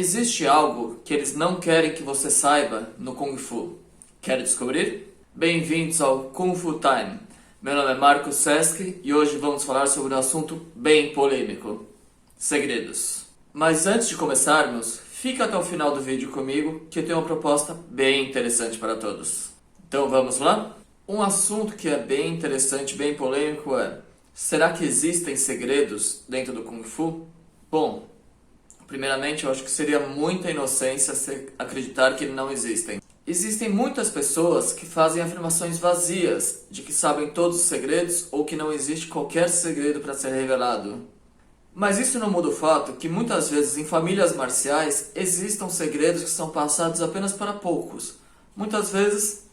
Existe algo que eles não querem que você saiba no Kung Fu. Quer descobrir? Bem-vindos ao Kung Fu Time. Meu nome é Marcos Sesc e hoje vamos falar sobre um assunto bem polêmico: segredos. Mas antes de começarmos, fica até o final do vídeo comigo que eu tenho uma proposta bem interessante para todos. Então vamos lá? Um assunto que é bem interessante, bem polêmico é: será que existem segredos dentro do Kung Fu? Bom, primeiramente eu acho que seria muita inocência se acreditar que não existem. Existem muitas pessoas que fazem afirmações vazias de que sabem todos os segredos ou que não existe qualquer segredo para ser revelado. Mas isso não muda o fato que muitas vezes em famílias marciais existam segredos que são passados apenas para poucos, muitas vezes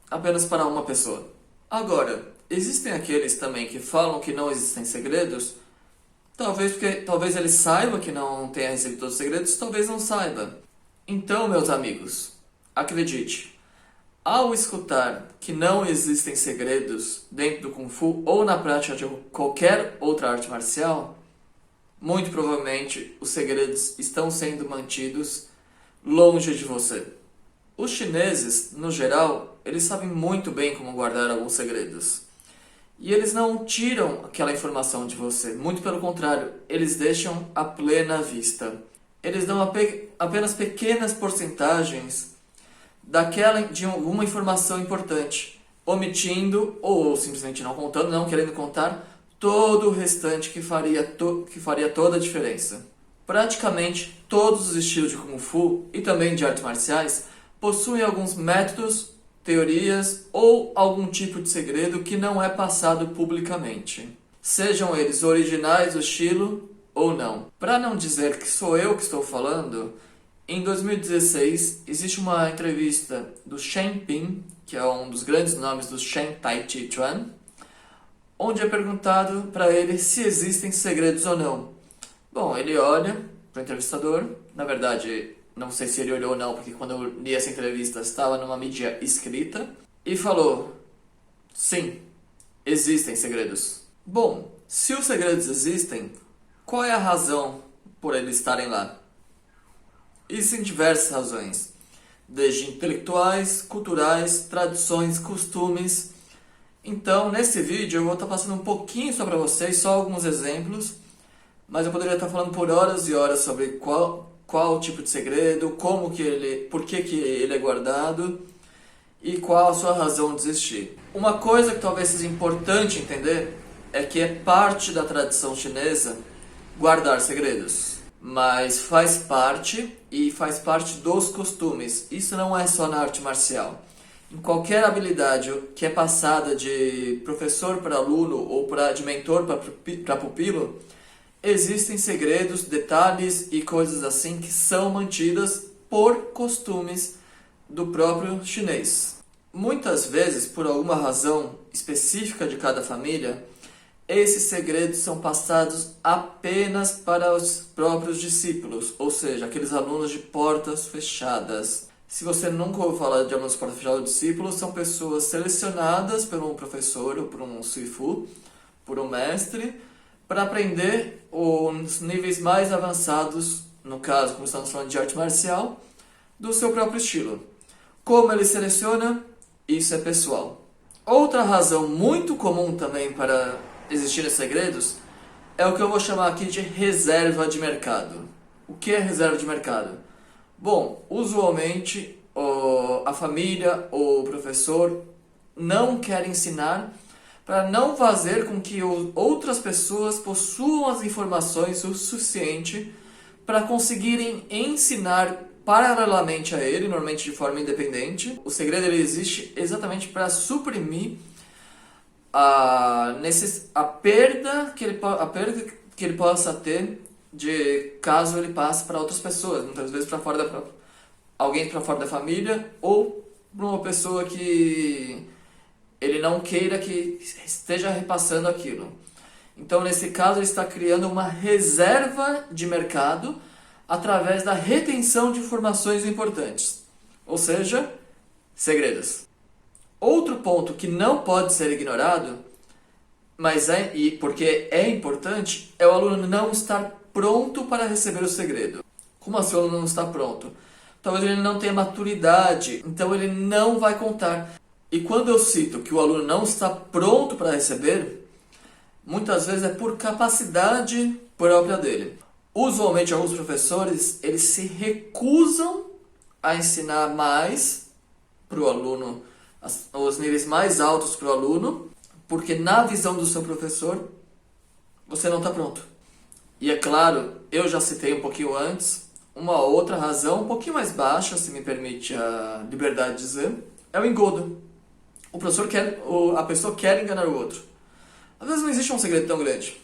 apenas para uma pessoa. Agora, existem aqueles também que falam que não existem segredos, talvez ele saiba que não tenha recebido todos os segredos, talvez não saiba. Então, meus amigos, acredite, ao escutar que não existem segredos dentro do Kung Fu ou na prática de qualquer outra arte marcial, muito provavelmente os segredos estão sendo mantidos longe de você. Os chineses, no geral, eles sabem muito bem como guardar alguns segredos. E eles não tiram aquela informação de você, muito pelo contrário, eles deixam à plena vista. Eles dão apenas pequenas porcentagens de alguma informação importante, omitindo ou simplesmente não contando, não querendo contar todo o restante que faria toda a diferença. Praticamente todos os estilos de Kung Fu e também de artes marciais possuem alguns métodos, teorias ou algum tipo de segredo que não é passado publicamente, sejam eles originais do estilo ou não. Para não dizer que sou eu que estou falando, em 2016 existe uma entrevista do Shen Ping, que é um dos grandes nomes do Shen Tai Chi Chuan, onde é perguntado para ele se existem segredos ou não. Bom, ele olha para o entrevistador, na verdade não sei se ele olhou ou não, porque quando eu li essa entrevista estava numa mídia escrita, e falou: sim, existem segredos. Bom, se os segredos existem, qual é a razão por eles estarem lá? Existem diversas razões, desde intelectuais, culturais, tradições, costumes. Então, nesse vídeo eu vou estar passando um pouquinho só para vocês, só alguns exemplos, mas eu poderia estar falando por horas e horas sobre qual tipo de segredo, por que ele é guardado e qual a sua razão de existir. Uma coisa que talvez seja importante entender é que é parte da tradição chinesa guardar segredos, mas faz parte dos costumes. Isso não é só na arte marcial. Em qualquer habilidade que é passada de professor para aluno ou de mentor para pupilo, existem segredos, detalhes e coisas assim que são mantidas por costumes do próprio chinês. Muitas vezes, por alguma razão específica de cada família, esses segredos são passados apenas para os próprios discípulos, ou seja, aqueles alunos de portas fechadas. Se você nunca ouviu falar de alunos de portas fechadas ou discípulos, são pessoas selecionadas por um professor ou por um suifu, por um mestre, para aprender os níveis mais avançados, no caso, como estamos falando de arte marcial, do seu próprio estilo. Como ele seleciona, isso é pessoal. Outra razão muito comum também para existirem segredos é o que eu vou chamar aqui de reserva de mercado. O que é reserva de mercado? Bom, usualmente a família ou o professor não quer ensinar para não fazer com que outras pessoas possuam as informações o suficiente para conseguirem ensinar paralelamente a ele, normalmente de forma independente. O segredo ele existe exatamente para suprimir a perda que ele possa ter de caso ele passe para outras pessoas, muitas vezes para alguém para fora da família ou para uma pessoa que ele não queira que esteja repassando aquilo. Então, nesse caso, ele está criando uma reserva de mercado através da retenção de informações importantes, ou seja, segredos. Outro ponto que não pode ser ignorado, porque é importante, é o aluno não estar pronto para receber o segredo. Como assim o aluno não está pronto? Talvez ele não tenha maturidade, então ele não vai contar. E quando eu cito que o aluno não está pronto para receber, muitas vezes é por capacidade própria dele. Usualmente, alguns professores, eles se recusam a ensinar mais para o aluno, os níveis mais altos para o aluno, porque na visão do seu professor, você não está pronto. E é claro, eu já citei um pouquinho antes, uma outra razão, um pouquinho mais baixa, se me permite a liberdade de dizer, é o engodo. O professor quer, a pessoa quer enganar o outro. Às vezes não existe um segredo tão grande.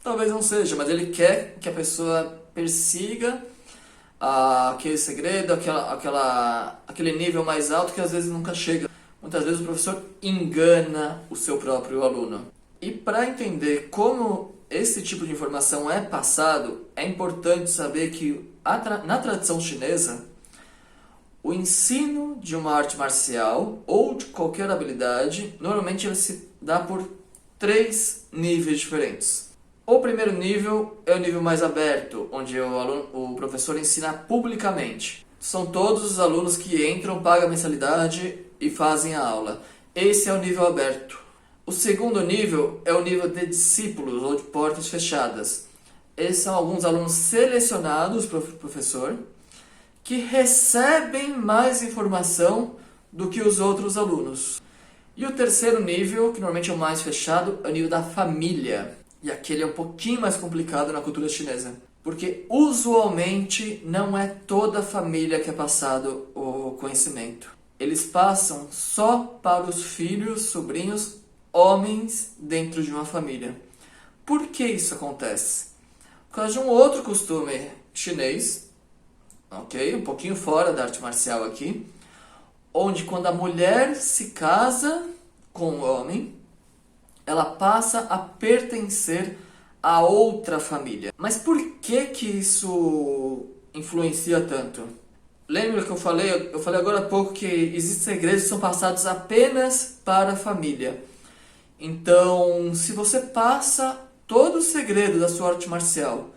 Talvez não seja, mas ele quer que a pessoa persiga aquele segredo, aquele nível mais alto que às vezes nunca chega. Muitas vezes o professor engana o seu próprio aluno. E para entender como esse tipo de informação é passado, é importante saber que na tradição chinesa, o ensino de uma arte marcial ou de qualquer habilidade, normalmente ele se dá por 3 níveis diferentes. O primeiro nível é o nível mais aberto, onde o professor ensina publicamente. São todos os alunos que entram, pagam a mensalidade e fazem a aula. Esse é o nível aberto. O segundo nível é o nível de discípulos ou de portas fechadas. Esses são alguns alunos selecionados pelo professor que recebem mais informação do que os outros alunos. E o terceiro nível, que normalmente é o mais fechado, é o nível da família. E aquele é um pouquinho mais complicado na cultura chinesa. Porque usualmente não é toda a família que é passado o conhecimento. Eles passam só para os filhos, sobrinhos, homens dentro de uma família. Por que isso acontece? Por causa de um outro costume chinês, ok? Um pouquinho fora da arte marcial aqui, onde quando a mulher se casa com o homem, ela passa a pertencer a outra família. Mas por que isso influencia tanto? Lembra que eu falei agora há pouco que existem segredos que são passados apenas para a família. Então, se você passa todo o segredo da sua arte marcial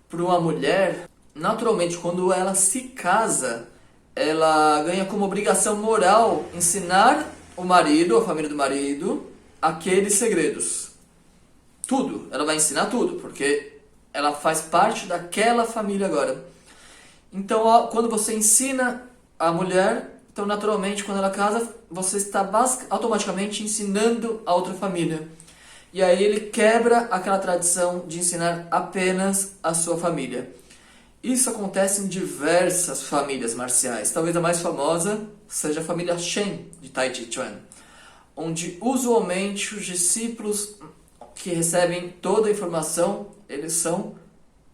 para uma mulher, naturalmente, quando ela se casa, ela ganha como obrigação moral ensinar o marido, a família do marido, aqueles segredos. Tudo. Ela vai ensinar tudo, porque ela faz parte daquela família agora. Então, quando você ensina a mulher, então naturalmente, quando ela casa, você está automaticamente ensinando a outra família. E aí ele quebra aquela tradição de ensinar apenas a sua família. Isso acontece em diversas famílias marciais. Talvez a mais famosa seja a família Shen, de Tai Chi Chuan, onde usualmente os discípulos que recebem toda a informação, eles são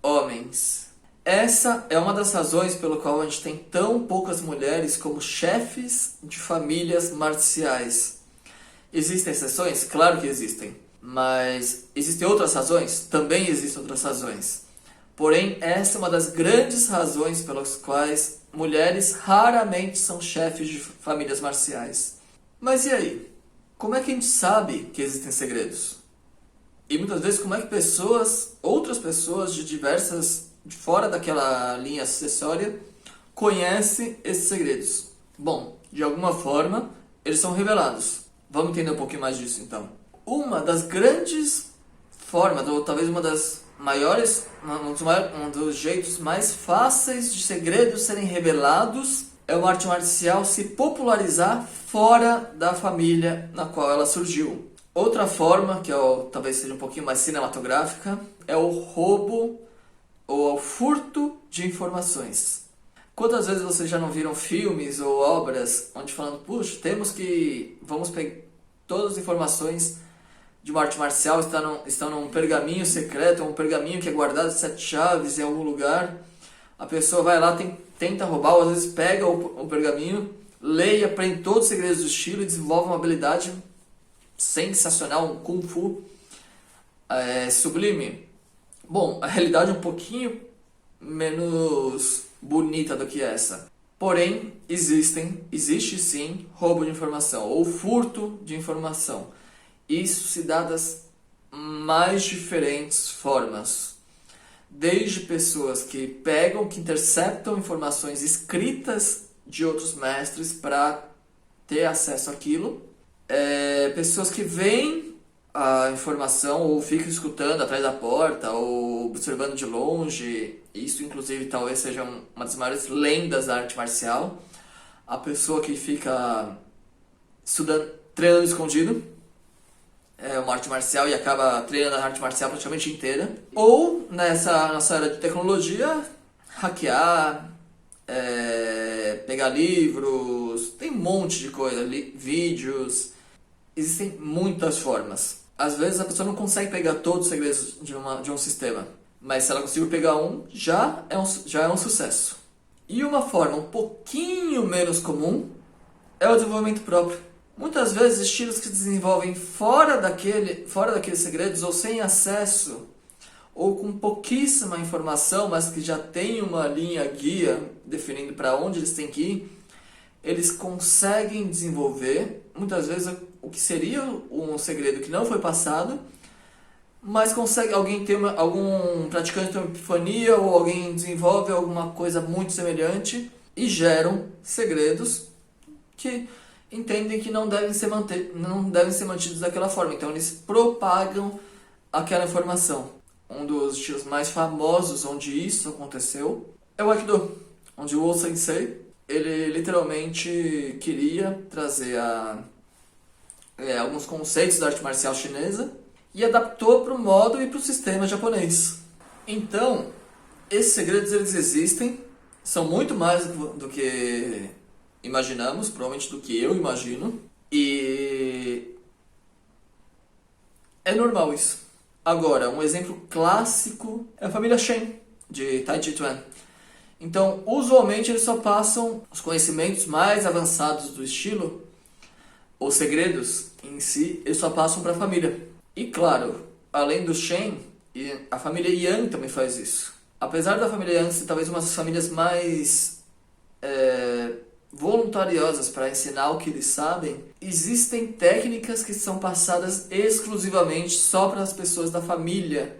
homens. Essa é uma das razões pelo qual a gente tem tão poucas mulheres como chefes de famílias marciais. Existem exceções? Claro que existem. Mas existem outras razões? Também existem outras razões. Porém, essa é uma das grandes razões pelas quais mulheres raramente são chefes de famílias marciais. Mas e aí? Como é que a gente sabe que existem segredos? E muitas vezes como é que outras pessoas de fora daquela linha sucessória, conhecem esses segredos? Bom, de alguma forma, eles são revelados. Vamos entender um pouquinho mais disso então. Uma das grandes formas, ou talvez uma das maiores, um dos jeitos mais fáceis de segredos serem revelados é uma arte marcial se popularizar fora da família na qual ela surgiu. Outra forma, que talvez seja um pouquinho mais cinematográfica, é o roubo ou o furto de informações. Quantas vezes vocês já não viram filmes ou obras onde falando, puxa, vamos pegar todas as informações de uma arte marcial estão num pergaminho secreto, um pergaminho que é guardado 7 chaves em algum lugar. A pessoa vai lá, tenta roubar, ou às vezes pega o pergaminho, lê e aprende todos os segredos do estilo e desenvolve uma habilidade sensacional, um Kung Fu sublime. Bom, a realidade é um pouquinho menos bonita do que essa. Porém, existe sim roubo de informação ou furto de informação. Isso se dá das mais diferentes formas. desde pessoas que pegam, que interceptam informações escritas de outros mestres para ter acesso àquilo, pessoas que veem a informação ou ficam escutando atrás da porta ou observando de longe. Isso, inclusive, talvez seja uma das maiores lendas da arte marcial. A pessoa que fica estudando, treinando escondido, uma arte marcial e acaba treinando a arte marcial praticamente inteira. Ou, nessa nossa era de tecnologia, hackear, pegar livros, tem um monte de coisa, vídeos. Existem muitas formas. Às vezes a pessoa não consegue pegar todos os segredos de um sistema, mas se ela conseguir pegar um, já é um sucesso. E uma forma um pouquinho menos comum é o desenvolvimento próprio. Muitas vezes estilos que se desenvolvem fora daqueles segredos ou sem acesso ou com pouquíssima informação, mas que já tem uma linha guia definindo para onde eles têm que ir, eles conseguem desenvolver, muitas vezes, o que seria um segredo que não foi passado, mas consegue algum praticante ter uma epifania ou alguém desenvolve alguma coisa muito semelhante e geram segredos que entendem que não devem ser mantidos daquela forma. Então eles propagam aquela informação. Um dos estilos mais famosos onde isso aconteceu é o Aikido, onde o O-Sensei, ele literalmente queria trazer alguns conceitos da arte marcial chinesa e adaptou para o modo e para o sistema japonês. Então, esses segredos eles existem, são muito mais do que imaginamos, provavelmente do que eu imagino, e é normal isso. Agora, um exemplo clássico é a família Shen, de Tai Chi Chuan. Então, usualmente eles só passam os conhecimentos mais avançados do estilo, os segredos em si, eles só passam para a família. E claro, além do Shen, a família Yang também faz isso. Apesar da família Yang ser talvez uma das famílias mais voluntariosas para ensinar o que eles sabem, existem técnicas que são passadas exclusivamente só para as pessoas da família,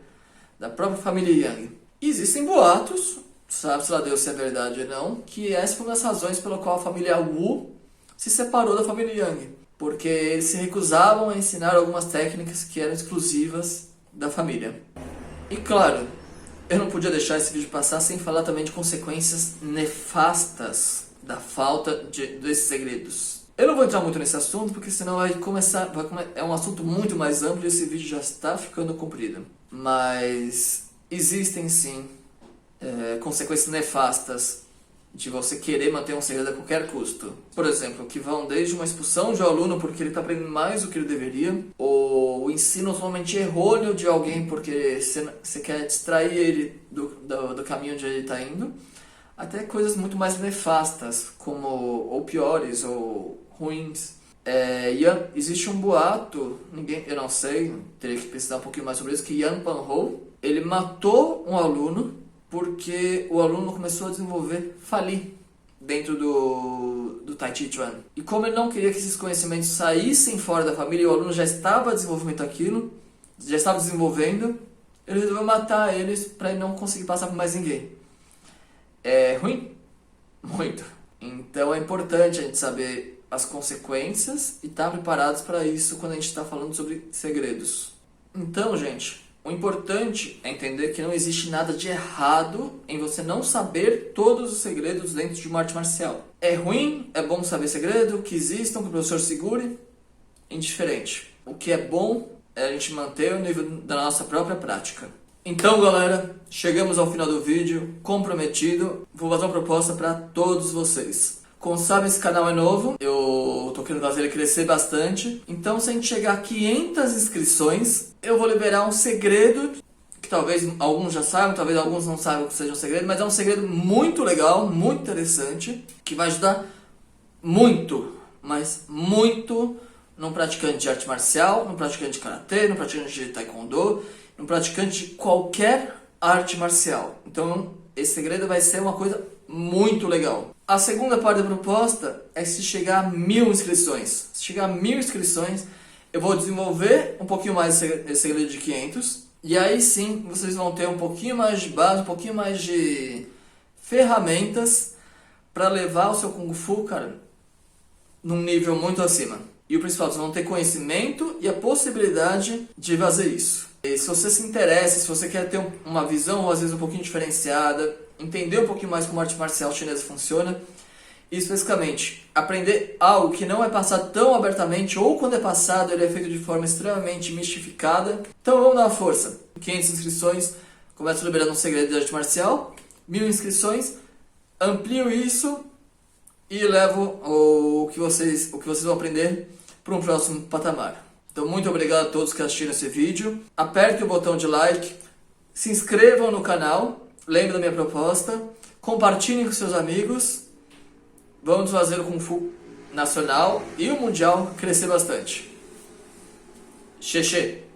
da própria família Yang. E existem boatos, sabe-se lá Deus se é verdade ou não, que essa foi uma das razões pela qual a família Wu se separou da família Yang. Porque eles se recusavam a ensinar algumas técnicas que eram exclusivas da família. E claro, eu não podia deixar esse vídeo passar sem falar também de consequências nefastas da falta desses segredos. Eu não vou entrar muito nesse assunto, porque senão é um assunto muito mais amplo e esse vídeo já está ficando comprido. Mas existem sim consequências nefastas de você querer manter um segredo a qualquer custo. Por exemplo, que vão desde uma expulsão de um aluno porque ele está aprendendo mais do que ele deveria, ou o ensino totalmente errôneo de alguém porque você quer distrair ele do caminho onde ele está indo, até coisas muito mais nefastas, ou piores, ou ruins. Existe um boato, eu não sei, teria que pesquisar um pouquinho mais sobre isso, que Yan Panho, ele matou um aluno porque o aluno começou a falir dentro do Tai Chi Chuan. E como ele não queria que esses conhecimentos saíssem fora da família, e o aluno já estava desenvolvendo aquilo, já estava desenvolvendo, ele resolveu matar eles para ele não conseguir passar por mais ninguém. É ruim? Muito. Então é importante a gente saber as consequências e estar preparados para isso quando a gente está falando sobre segredos. Então, gente, o importante é entender que não existe nada de errado em você não saber todos os segredos dentro de uma arte marcial. É ruim, é bom saber segredo, que existam, que o professor segure, indiferente. O que é bom é a gente manter o nível da nossa própria prática. Então, galera, chegamos ao final do vídeo, comprometido. Vou fazer uma proposta para todos vocês. Como sabem, esse canal é novo, eu tô querendo fazer ele crescer bastante. Então, se a gente chegar a 500 inscrições, eu vou liberar um segredo, que talvez alguns já saibam, talvez alguns não saibam que seja um segredo, mas é um segredo muito legal, muito interessante, que vai ajudar muito, mas muito, num praticante de arte marcial, num praticante de karatê, num praticante de taekwondo, num praticante de qualquer arte marcial. Então, esse segredo vai ser uma coisa muito legal. A segunda parte da proposta é se chegar a 1000 inscrições. Se chegar a 1000 inscrições, eu vou desenvolver um pouquinho mais esse segredo de 500 E aí sim, vocês vão ter um pouquinho mais de base, um pouquinho mais de ferramentas para levar o seu Kung Fu, cara, num nível muito acima. E o principal, vocês vão ter conhecimento e a possibilidade de fazer isso. E se você se interessa, se você quer ter uma visão, às vezes, um pouquinho diferenciada, entender um pouquinho mais como a arte marcial chinesa funciona, e especificamente aprender algo que não é passado tão abertamente, ou quando é passado ele é feito de forma extremamente mistificada, então vamos dar uma força. 500 inscrições, começo liberando um segredo de arte marcial, 1000 inscrições, amplio isso e levo o que vocês vão aprender para um próximo patamar. Então muito obrigado a todos que assistiram esse vídeo, apertem o botão de like, se inscrevam no canal, lembrem da minha proposta, compartilhem com seus amigos, vamos fazer o Kung Fu nacional e o mundial crescer bastante. Xexê!